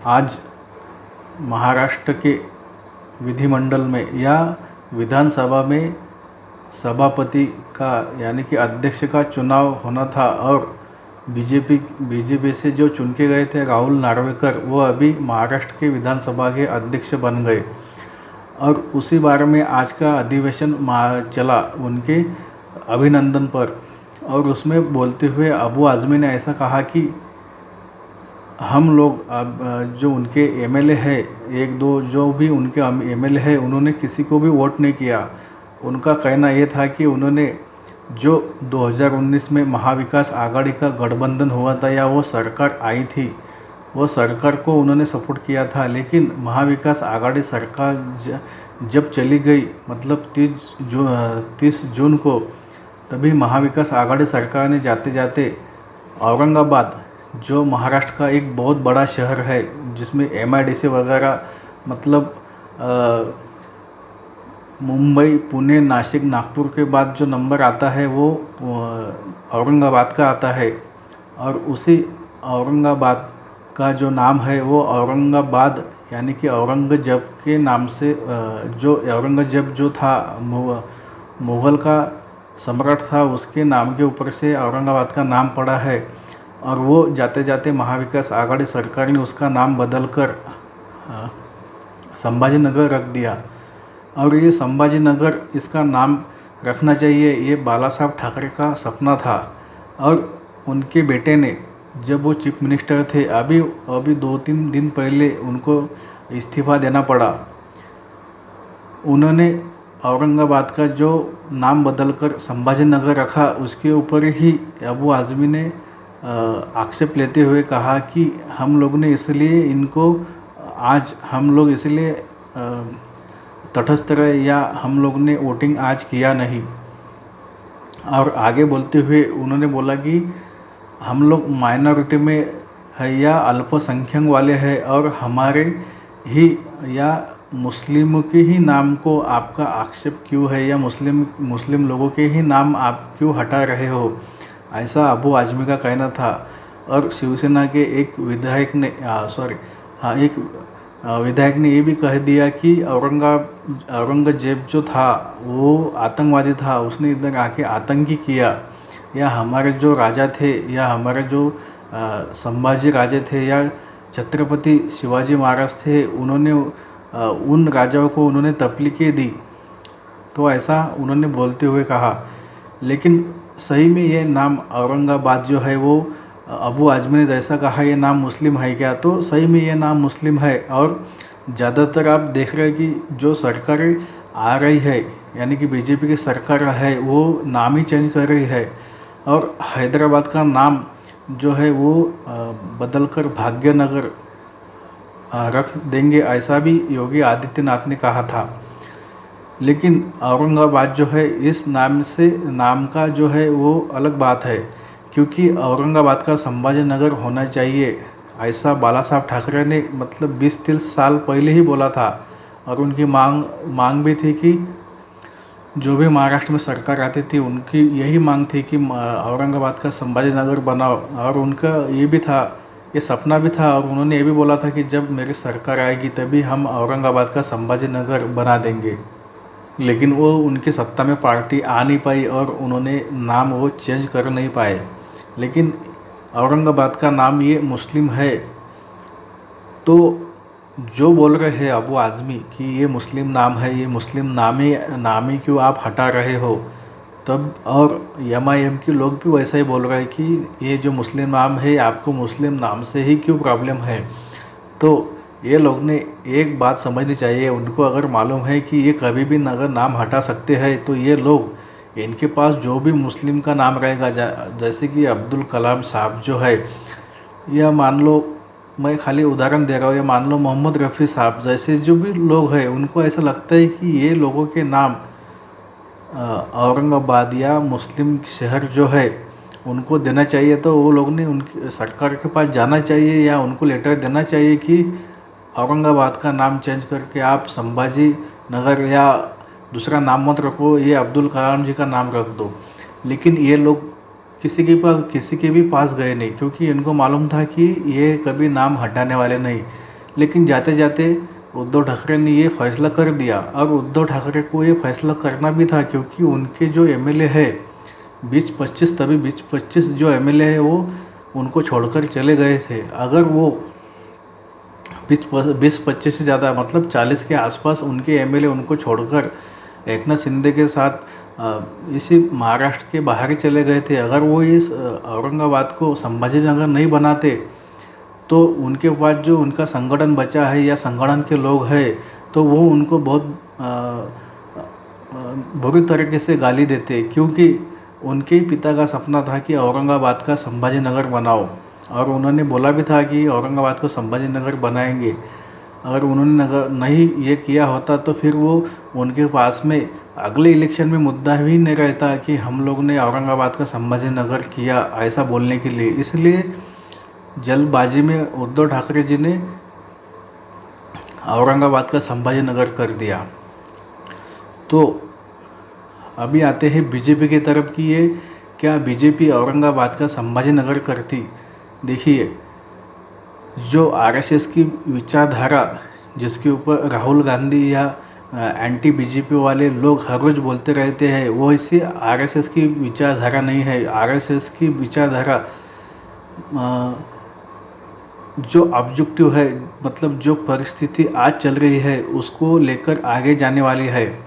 आज महाराष्ट्र के विधिमंडल में या विधानसभा में सभापति का यानी कि अध्यक्ष का चुनाव होना था और बीजेपी से जो चुन के गए थे राहुल नार्वेकर, वो अभी महाराष्ट्र के विधानसभा के अध्यक्ष बन गए। और उसी बारे में आज का अधिवेशन चला उनके अभिनंदन पर। और उसमें बोलते हुए अबू आज़मी ने ऐसा कहा कि हम लोग अब जो उनके एमएलए है, एक दो जो भी उनके एमएलए है, उन्होंने किसी को भी वोट नहीं किया। उनका कहना ये था कि उन्होंने जो 2019 में महाविकास आघाड़ी का गठबंधन हुआ था या वो सरकार आई थी, वो सरकार को उन्होंने सपोर्ट किया था। लेकिन महाविकास आघाड़ी सरकार जब चली गई, मतलब 30 जून को, तभी महाविकास आघाड़ी सरकार ने जाते जाते औरंगाबाद, जो महाराष्ट्र का एक बहुत बड़ा शहर है जिसमें MIDC वगैरह, मतलब मुंबई, पुणे, नासिक, नागपुर के बाद जो नंबर आता है वो औरंगाबाद का आता है। और उसी औरंगाबाद का जो नाम है वो औरंगाबाद यानी कि औरंगजेब के नाम से, जो औरंगजेब जो था मुग़ल का सम्राट था, उसके नाम के ऊपर से औरंगाबाद का नाम पड़ा है। और वो जाते जाते महाविकास आघाड़ी सरकार ने उसका नाम बदलकर संभाजीनगर रख दिया। और ये संभाजीनगर इसका नाम रखना चाहिए, ये बाला साहब ठाकरे का सपना था। और उनके बेटे ने, जब वो चीफ मिनिस्टर थे, अभी 2-3 दिन पहले उनको इस्तीफ़ा देना पड़ा। उन्होंने औरंगाबाद का जो नाम बदलकर संभाजीनगर रखा, उसके ऊपर ही अबू आज़मी ने आक्षेप लेते हुए कहा कि हम लोग ने इसलिए इनको, आज हम लोग इसलिए तटस्थ रहे या हम लोग ने वोटिंग आज किया नहीं। और आगे बोलते हुए उन्होंने बोला कि हम लोग माइनॉरिटी में है या अल्पसंख्यक वाले हैं, और हमारे ही या मुस्लिमों के ही नाम को आपका आक्षेप क्यों है, या मुस्लिम लोगों के ही नाम आप क्यों हटा रहे हो, ऐसा अबू आज़मी का कहना था। और शिवसेना के एक विधायक ने विधायक ने ये भी कह दिया कि औरंगजेब जो था वो आतंकवादी था, उसने इधर आके आतंकी किया, या हमारे जो राजा थे या हमारे जो संभाजी राजे थे या छत्रपति शिवाजी महाराज थे, उन्होंने उन राजाओं को उन्होंने तकलीफें दी। तो ऐसा उन्होंने बोलते हुए कहा। लेकिन सही में ये नाम औरंगाबाद जो है वो अबू आज़मी ने जैसा कहा ये नाम मुस्लिम है क्या, तो सही में ये नाम मुस्लिम है। और ज़्यादातर आप देख रहे हैं कि जो सरकारें आ रही है, यानी कि बीजेपी की सरकार है, वो नाम ही चेंज कर रही है। और हैदराबाद का नाम जो है वो बदलकर भाग्यनगर रख देंगे, ऐसा भी योगी आदित्यनाथ ने कहा था। लेकिन औरंगाबाद जो है, इस नाम का जो है वो अलग बात है, क्योंकि औरंगाबाद का संभाजीनगर होना चाहिए, ऐसा बाला साहब ठाकरे ने मतलब 20-30 साल पहले ही बोला था। और उनकी मांग भी थी कि जो भी महाराष्ट्र में सरकार आती थी, उनकी यही मांग थी कि औरंगाबाद का संभाजीनगर बनाओ। और उनका ये भी था, ये सपना भी था, और उन्होंने ये भी बोला था कि जब मेरी सरकार आएगी तभी हम औरंगाबाद का संभाजीनगर बना देंगे। लेकिन वो उनकी सत्ता में पार्टी आ नहीं पाई और उन्होंने नाम वो चेंज कर नहीं पाए। लेकिन औरंगाबाद का नाम ये मुस्लिम है, तो जो बोल रहे हैं अबू आज़मी कि ये मुस्लिम नाम है, ये मुस्लिम नाम ही क्यों आप हटा रहे हो, तब और MIM के लोग भी वैसा ही बोल रहे हैं कि ये जो मुस्लिम नाम है, आपको मुस्लिम नाम से ही क्यों प्रॉब्लम है। तो ये लोग ने एक बात समझनी चाहिए, उनको अगर मालूम है कि ये कभी भी अगर नाम हटा सकते हैं, तो ये लोग, इनके पास जो भी मुस्लिम का नाम रहेगा, जैसे कि अब्दुल कलाम साहब जो है, या मान लो, मैं खाली उदाहरण दे रहा हूँ, या मान लो मोहम्मद रफ़ी साहब जैसे जो भी लोग हैं, उनको ऐसा लगता है कि ये लोगों के नाम औरंगाबाद या मुस्लिम शहर जो है उनको देना चाहिए। तो वो लोग ने उनकी सरकार के पास जाना चाहिए या उनको लेटर देना चाहिए कि औरंगाबाद का नाम चेंज करके आप संभाजी नगर या दूसरा नाम मत रखो, ये अब्दुल कलाम जी का नाम रख दो। लेकिन ये लोग किसी के भी पास गए नहीं, क्योंकि इनको मालूम था कि ये कभी नाम हटाने वाले नहीं। लेकिन जाते जाते उद्धव ठाकरे ने ये फैसला कर दिया। और उद्धव ठाकरे को ये फैसला करना भी था, क्योंकि उनके जो एमएलए है 20-25, तभी 20-25 जो एमएलए है वो उनको छोड़कर चले गए थे। अगर वो 20-25 से ज़्यादा, मतलब 40 के आसपास उनके एमएलए उनको छोड़कर एकनाथ शिंदे के साथ इसी महाराष्ट्र के बाहर ही चले गए थे, अगर वो इस औरंगाबाद को संभाजीनगर नहीं बनाते तो उनके पास जो उनका संगठन बचा है या संगठन के लोग हैं तो वो उनको बहुत बुरी तरीके से गाली देते, क्योंकि उनके ही पिता का सपना था कि औरंगाबाद का संभाजीनगर बनाओ, और उन्होंने बोला भी था कि औरंगाबाद को संभाजीनगर बनाएंगे। अगर उन्होंने नहीं ये किया होता तो फिर वो उनके पास में अगले इलेक्शन में मुद्दा भी नहीं रहता कि हम लोग ने औरंगाबाद का संभाजीनगर किया, ऐसा बोलने के लिए। इसलिए जल्दबाजी में उद्धव ठाकरे जी ने औरंगाबाद का संभाजीनगर कर दिया। तो अभी आते हैं बीजेपी की तरफ कि ये क्या बीजेपी औरंगाबाद का संभाजीनगर करती। देखिए, जो आरएसएस की विचारधारा जिसके ऊपर राहुल गांधी या एंटी बीजेपी वाले लोग हर रोज बोलते रहते हैं, वो इसी आरएसएस की विचारधारा नहीं है। आरएसएस की विचारधारा जो ऑब्जेक्टिव है, मतलब जो परिस्थिति आज चल रही है उसको लेकर आगे जाने वाली है।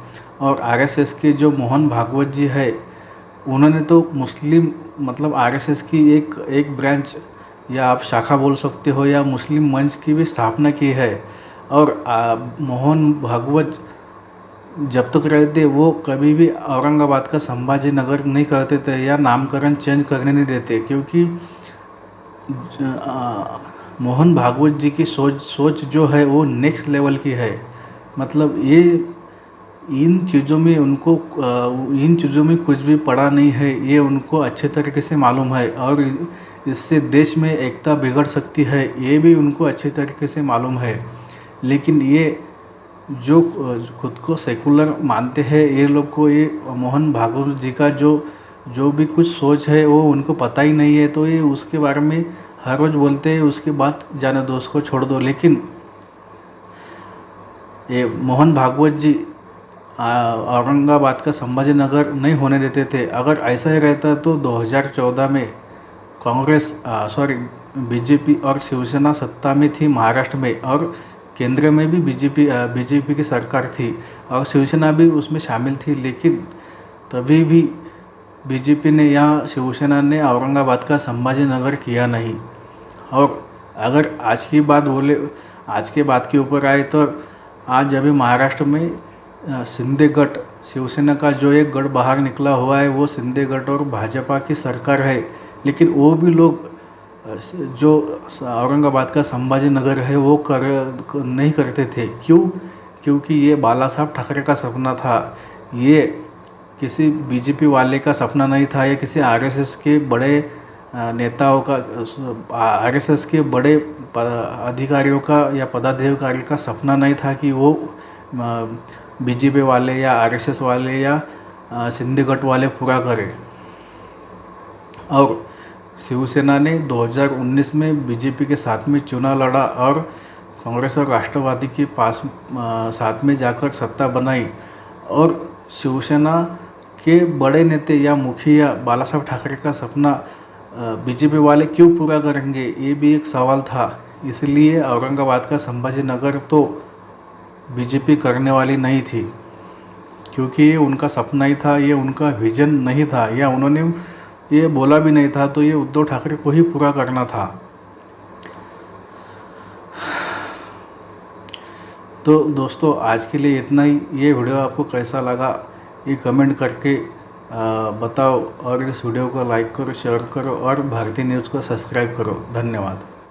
और आरएसएस के जो मोहन भागवत जी है, उन्होंने तो मुस्लिम, मतलब आरएसएस की एक ब्रांच या आप शाखा बोल सकते हो, या मुस्लिम मंच की भी स्थापना की है। और मोहन भागवत जब तक रहते वो कभी भी औरंगाबाद का संभाजीनगर नहीं करते थे या नामकरण चेंज करने नहीं देते, क्योंकि मोहन भागवत जी की सोच जो है वो नेक्स्ट लेवल की है। मतलब ये इन चीज़ों में कुछ भी पड़ा नहीं है, ये उनको अच्छे तरीके से मालूम है। और इससे देश में एकता बिगड़ सकती है, ये भी उनको अच्छे तरीके से मालूम है। लेकिन ये जो खुद को सेकुलर मानते हैं, ये लोग को ये मोहन भागवत जी का जो भी कुछ सोच है वो उनको पता ही नहीं है। तो ये उसके बारे में हर रोज़ बोलते हैं, उसके बाद जाने दो, उसको छोड़ दो। लेकिन ये मोहन भागवत जी औरंगाबाद का संभाजीनगर नहीं होने देते थे। अगर ऐसा ही रहता तो 2014 में बीजेपी और शिवसेना सत्ता में थी महाराष्ट्र में, और केंद्र में भी बीजेपी की सरकार थी और शिवसेना भी उसमें शामिल थी। लेकिन तभी भी बीजेपी ने या शिवसेना ने औरंगाबाद का संभाजीनगर किया नहीं। और अगर आज की बात के ऊपर आए तो आज अभी महाराष्ट्र में शिंदे गट, शिवसेना का जो एक गढ़ बाहर निकला हुआ है, वो शिंदे गट और भाजपा की सरकार है। लेकिन वो भी लोग जो औरंगाबाद का संभाजीनगर है वो नहीं करते थे। क्यों? क्योंकि ये बाला साहब ठाकरे का सपना था, ये किसी बीजेपी वाले का सपना नहीं था, या किसी आरएसएस के बड़े नेताओं का, आरएसएस के बड़े अधिकारियों का या पदाधिकारी का सपना नहीं था कि वो बीजेपी वाले या आरएसएस वाले या शिंदे गट वाले पूरा करें। और शिवसेना ने 2019 में बीजेपी के साथ में चुनाव लड़ा और कांग्रेस और राष्ट्रवादी के साथ में जाकर सत्ता बनाई। और शिवसेना के बड़े नेता या मुखिया बाला साहब ठाकरे का सपना बीजेपी वाले क्यों पूरा करेंगे, ये भी एक सवाल था। इसलिए औरंगाबाद का संभाजीनगर तो बीजेपी करने वाली नहीं थी, क्योंकि ये उनका सपना ही था, ये उनका विजन नहीं था, या उन्होंने ये बोला भी नहीं था। तो ये उद्धव ठाकरे को ही पूरा करना था। तो दोस्तों, आज के लिए इतना ही। ये वीडियो आपको कैसा लगा ये कमेंट करके बताओ, और इस वीडियो को लाइक करो, शेयर करो और भारतीय न्यूज़ को सब्सक्राइब करो। धन्यवाद।